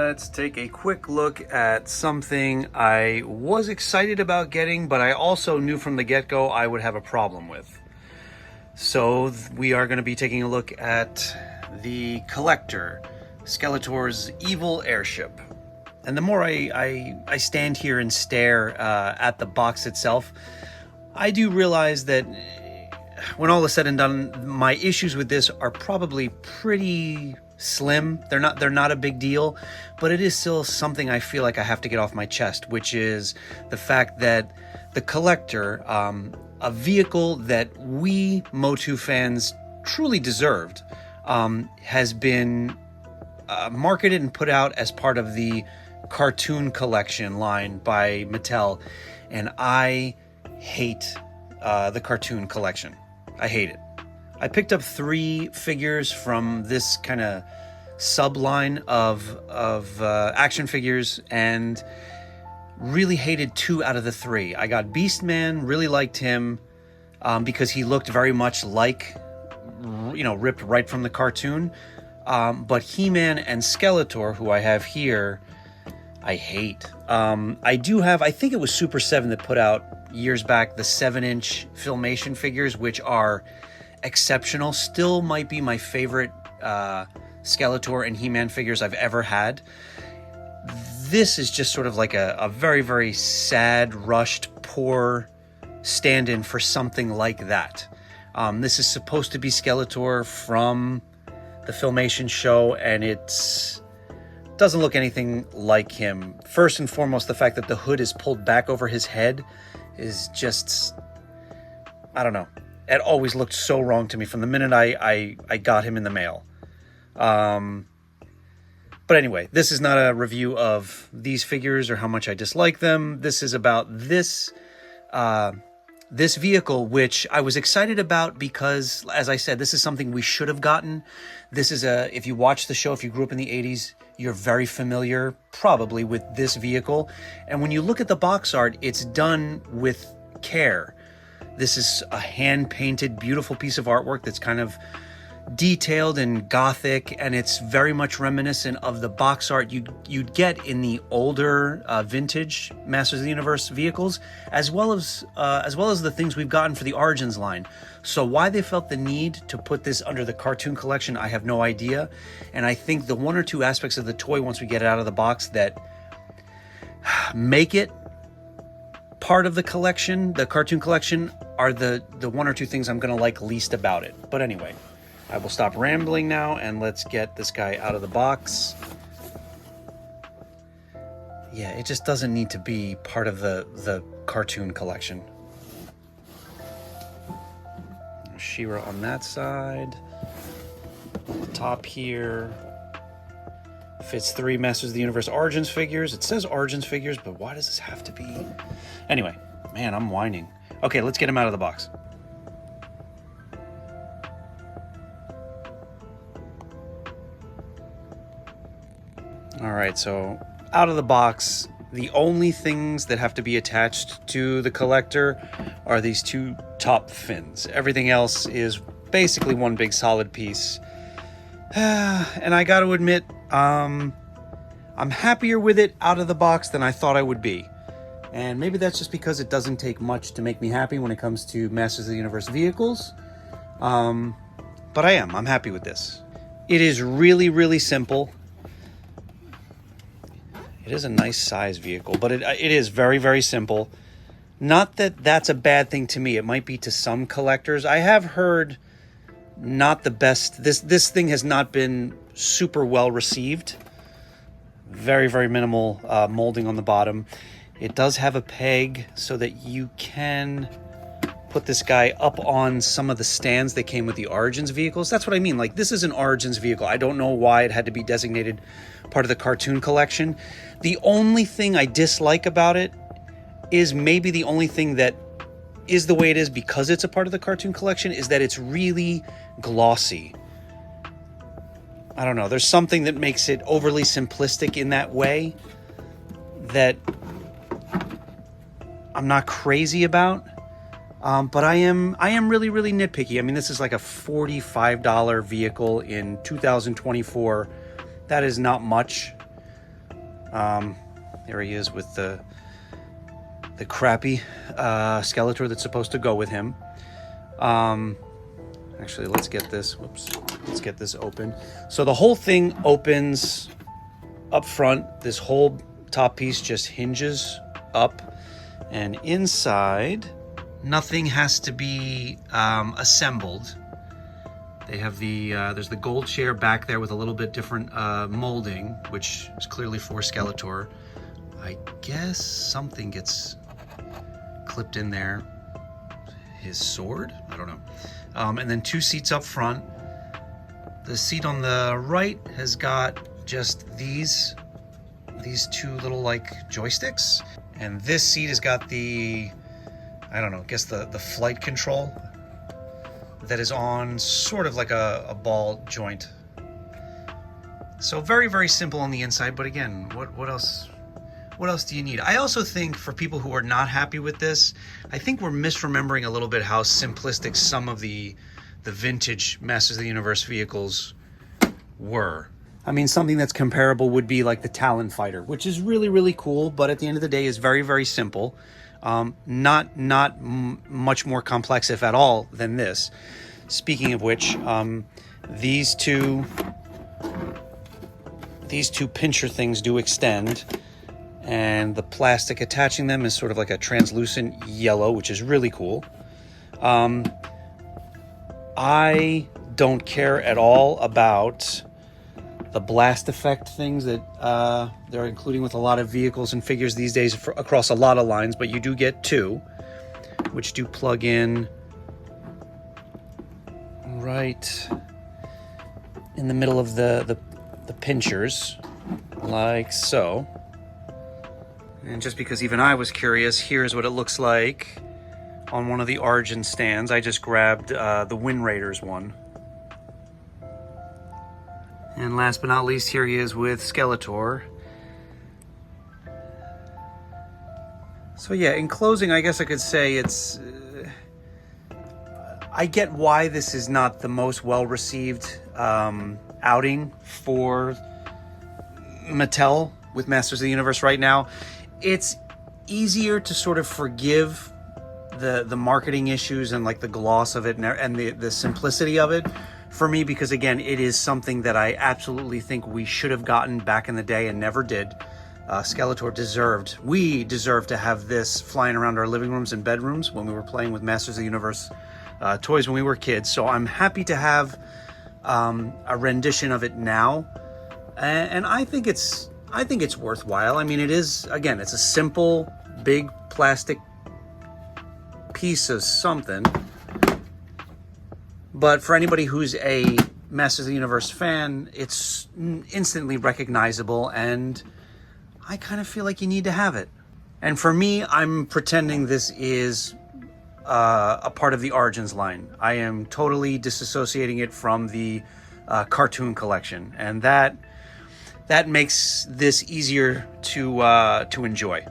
Let's take a quick look at something I was excited about getting, but I also knew from the get-go I would have a problem with. So we are going to be taking a look at the Collector, Skeletor's evil airship. And the more I stand here and stare at the box itself, I do realize that when all is said and done, my issues with this are probably pretty slim. They're not a big deal, but it is still something I feel like I have to get off my chest, which is the fact that the Collector, a vehicle that we MOTU fans truly deserved, has been marketed and put out as part of the cartoon collection line by Mattel, and I hate the cartoon collection. I hate it. I picked up 3 figures from this kind of subline of action figures and really hated 2 out of the 3. I got Beastman, really liked him because he looked very much like, ripped right from the cartoon. But He-Man and Skeletor, who I have here, I hate. I think it was Super 7 that put out years back the 7-inch Filmation figures, which are exceptional. Still might be my favorite Skeletor and He-Man figures I've ever had. This is just sort of like a very, very sad, rushed, poor stand-in for something like that. This is supposed to be Skeletor from the Filmation show, and it doesn't look anything like him. First and foremost, the fact that the hood is pulled back over his head is just, I don't know. It always looked so wrong to me from the minute I got him in the mail. But anyway, this is not a review of these figures or how much I dislike them. This is about this vehicle, which I was excited about because, as I said, this is something we should have gotten. This is if you watch the show, if you grew up in the 80s, you're very familiar probably with this vehicle. And when you look at the box art, it's done with care. This is a hand-painted, beautiful piece of artwork that's kind of detailed and gothic, and it's very much reminiscent of the box art you'd get in the older vintage Masters of the Universe vehicles, as well as the things we've gotten for the Origins line. So why they felt the need to put this under the cartoon collection, I have no idea. And I think the 1 or 2 aspects of the toy, once we get it out of the box, that make it part of the collection, the cartoon collection, are the 1 or 2 things I'm going to like least about it. But anyway, I will stop rambling now, and let's get this guy out of the box. Yeah, it just doesn't need to be part of the cartoon collection. She-Ra on that side. On the top here. Fits 3 Masters of the Universe Origins figures. It says Origins figures, but why does this have to be? Anyway, man, I'm whining. Okay, let's get him out of the box. All right, so out of the box, the only things that have to be attached to the Collector are these 2 top fins. Everything else is basically one big solid piece. And I got to admit, I'm happier with it out of the box than I thought I would be. And maybe that's just because it doesn't take much to make me happy when it comes to Masters of the Universe vehicles. But I'm happy with this. It is really, really simple. It is a nice size vehicle, but it is very, very simple. Not that that's a bad thing to me. It might be to some collectors. I have heard not the best. This thing has not been super well received. Very, very minimal molding on the bottom. It does have a peg so that you can put this guy up on some of the stands that came with the Origins vehicles. That's what I mean. Like, this is an Origins vehicle. I don't know why it had to be designated part of the cartoon collection. The only thing I dislike about it is maybe the only thing that is the way it is because it's a part of the cartoon collection is that it's really glossy. I don't know. There's something that makes it overly simplistic in that way that I'm not crazy about. But I am really, really nitpicky. I mean, this is like a $45 vehicle in 2024. That is not much. There he is with the crappy Skeletor that's supposed to go with him. Actually, let's get this. Whoops. Let's get this open. So the whole thing opens up front. This whole top piece just hinges up, and inside, nothing has to be assembled. They have there's the gold chair back there with a little bit different molding, which is clearly for Skeletor. I guess something gets clipped in there. His sword? I don't know. And then 2 seats up front. The seat on the right has got just these 2 little like joysticks. And this seat has got the, I don't know, I guess the flight control that is on sort of like a ball joint. So very, very simple on the inside, but again, what else do you need? I also think for people who are not happy with this, I think we're misremembering a little bit how simplistic some of the vintage Masters of the Universe vehicles were. I mean, something that's comparable would be like the Talon Fighter, which is really, really cool, but at the end of the day is very, very simple. Not much more complex, if at all, than this. Speaking of which, these two pincher things do extend, and the plastic attaching them is sort of like a translucent yellow, which is really cool. I don't care at all about the blast effect things that they're including with a lot of vehicles and figures these days across a lot of lines, but you do get 2, which do plug in right in the middle of the pinchers, like so. And just because even I was curious, here's what it looks like on one of the Origin stands. I just grabbed the Wind Raiders one. And last but not least, here he is with Skeletor. So yeah, in closing, I guess I could say it's... I get why this is not the most well-received outing for Mattel with Masters of the Universe right now. It's easier to sort of forgive the marketing issues and like the gloss of it and the simplicity of it for me, because again, it is something that I absolutely think we should have gotten back in the day and never did. Skeletor we deserved to have this flying around our living rooms and bedrooms when we were playing with Masters of the Universe toys when we were kids. So I'm happy to have a rendition of it now, and I think it's worthwhile. I mean, it is, again, it's a simple, big plastic piece of something. But for anybody who's a Masters of the Universe fan, it's instantly recognizable, and I kind of feel like you need to have it. And for me, I'm pretending this is a part of the Origins line. I am totally disassociating it from the cartoon collection, and that makes this easier to enjoy.